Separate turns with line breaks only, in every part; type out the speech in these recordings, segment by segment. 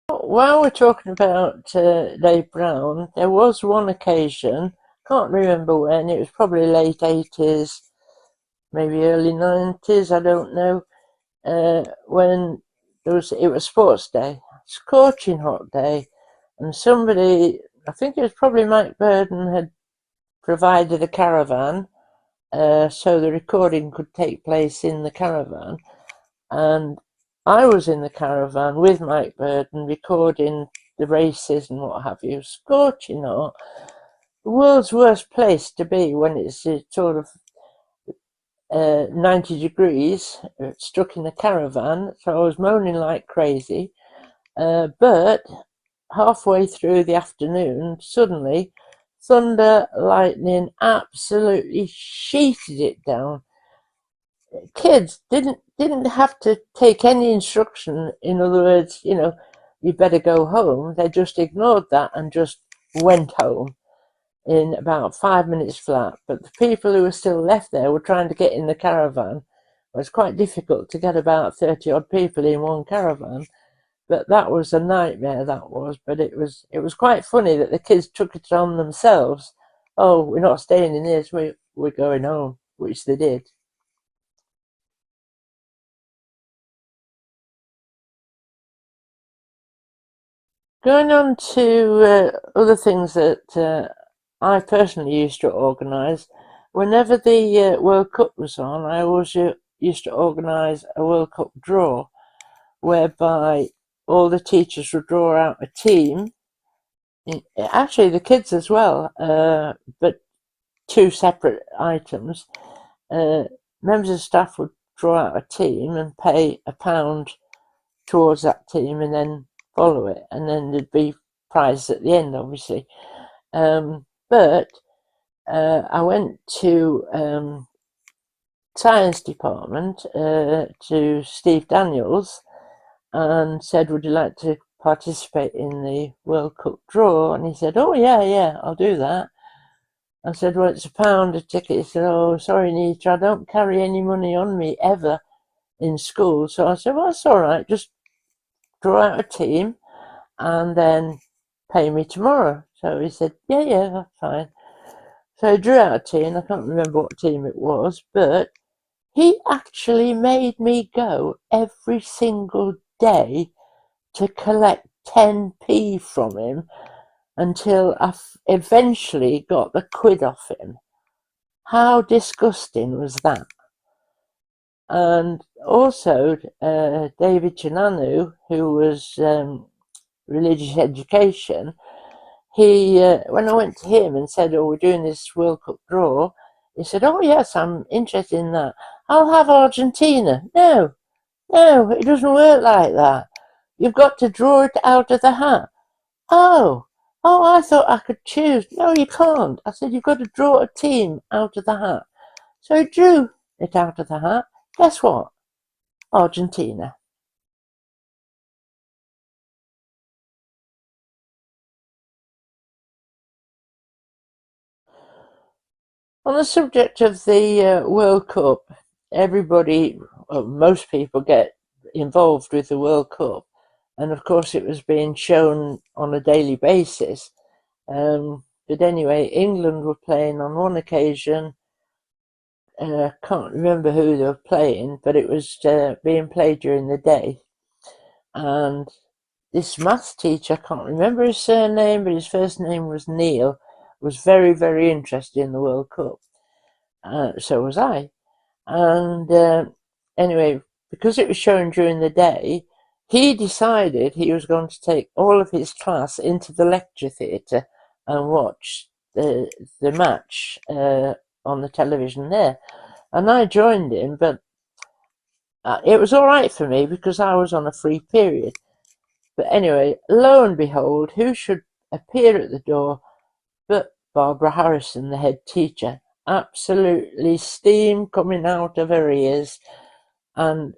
While we're talking about Dave Brown, there was one occasion, can't remember when, it was probably late 80s, maybe early 90s, I don't know, when it was sports day, scorching hot day, and somebody, I think it was probably Mike Burden, had provided a caravan, so the recording could take place in the caravan. And I was in the caravan with Mike Burden recording the races and what have you. Scorching hot. The world's worst place to be when it's sort of 90 degrees, stuck in a caravan. So I was moaning like crazy. But halfway through the afternoon, suddenly, thunder, lightning absolutely sheeted it down. Kids didn't have to take any instruction. In other words, you better go home. They just ignored that and just went home in about 5 minutes flat. But the people who were still left there were trying to get in the caravan. It was quite difficult to get about 30 odd people in one caravan. But that was a nightmare, that was. But it was quite funny that the kids took it on themselves. Oh, we're not staying in this, we're going home, which they did. Going on to other things that I personally used to organise, whenever the World Cup was on, I always used to organise a World Cup draw, whereby all the teachers would draw out a team, actually the kids as well, but two separate items. Uh, Members of staff would draw out a team and pay £1 towards that team and then follow it, and then there'd be prizes at the end, obviously. But I went to science department to Steve Daniels and said, "Would you like to participate in the World Cup draw?" And he said, "Oh yeah, I'll do that." I said, "Well, it's £1 a ticket." He said, "Oh, sorry, Nita, I don't carry any money on me ever in school." So I said, "Well, that's all right. Just draw out a team and then pay me tomorrow." So he said, yeah, that's fine. So he drew out a team. I can't remember what team it was, but he actually made me go every single day to collect 10p from him until I eventually got the quid off him. How disgusting was that? And also, David Chinanu, who was religious education, he when I went to him and said, "Oh, we're doing this World Cup draw," he said, "Oh yes, I'm interested in that. I'll have Argentina." No, no, it doesn't work like that. You've got to draw it out of the hat. Oh, oh, I thought I could choose. No, you can't. I said, "You've got to draw a team out of the hat." So he drew it out of the hat. Guess what? Argentina. On the subject of the World Cup, everybody, well, most people get involved with the World Cup, and of course it was being shown on a daily basis. But anyway, England were playing on one occasion. Can't remember who they were playing, but it was being played during the day. And this maths teacher, I can't remember his surname, but his first name was Neil, was very, very interested in the World Cup. So was I. And anyway, because it was shown during the day, he decided he was going to take all of his class into the lecture theatre and watch the match on the television there. And I joined him, but it was all right for me because I was on a free period. But anyway, lo and behold, who should appear at the door but Barbara Harrison, the head teacher? Absolutely steam coming out of her ears, and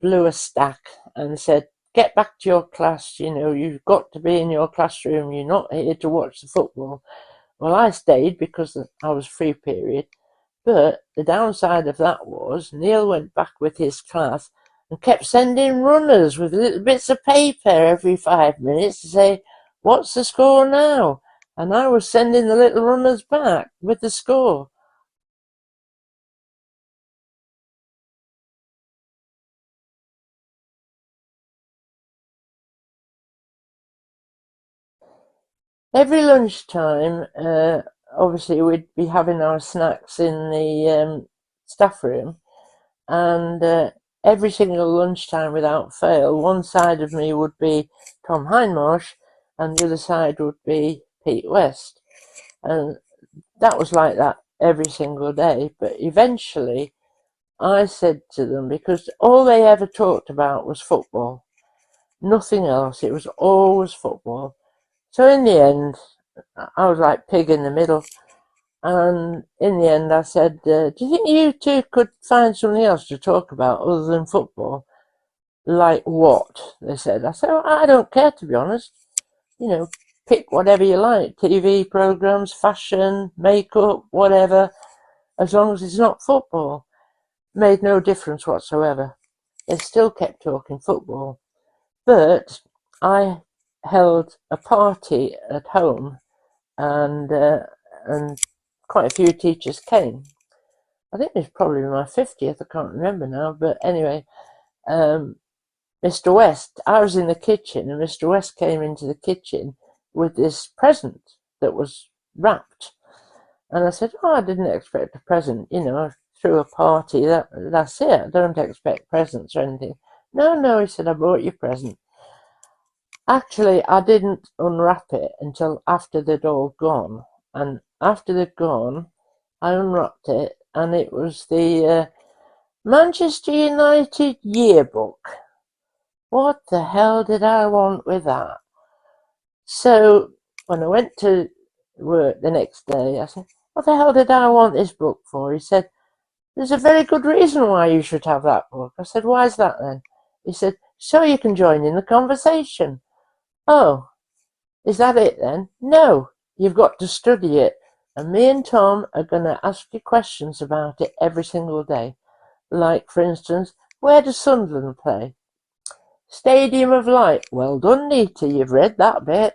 blew a stack and said, "Get back to your class, you've got to be in your classroom, you're not here to watch the football." Well, I stayed because I was free period, but the downside of that was Neil went back with his class and kept sending runners with little bits of paper every 5 minutes to say, "What's the score now?" And I was sending the little runners back with the score. Every lunchtime, obviously we'd be having our snacks in the staff room, and every single lunchtime without fail, one side of me would be Tom Hindmarsh and the other side would be Pete West. And that was like that every single day. But eventually I said to them, because all they ever talked about was football, nothing else, it was always football. So in the end, I was like pig in the middle. And in the end, I said, do you think you two could find something else to talk about other than football? Like what? They said. I said, well, I don't care, to be honest. You know, pick whatever you like. TV programs, fashion, makeup, whatever. As long as it's not football. Made no difference whatsoever. They still kept talking football. But I held a party at home, and quite a few teachers came. I think it was probably my 50th, I can't remember now, but anyway, Mr. West, I was in the kitchen and Mr. West came into the kitchen with this present that was wrapped. And I said, oh, I didn't expect a present, you know, through a party, that's it, I don't expect presents or anything. No, he said, I bought you a present. Actually, I didn't unwrap it until after they'd all gone. And after they'd gone, I unwrapped it, and it was the Manchester United yearbook. What the hell did I want with that? So when I went to work the next day, I said, what the hell did I want this book for? He said, there's a very good reason why you should have that book. I said, why is that then? He said, so you can join in the conversation. Oh, is that it then? No, you've got to study it. And me and Tom are going to ask you questions about it every single day. Like, for instance, where does Sunderland play? Stadium of Light. Well done, Nita, you've read that bit.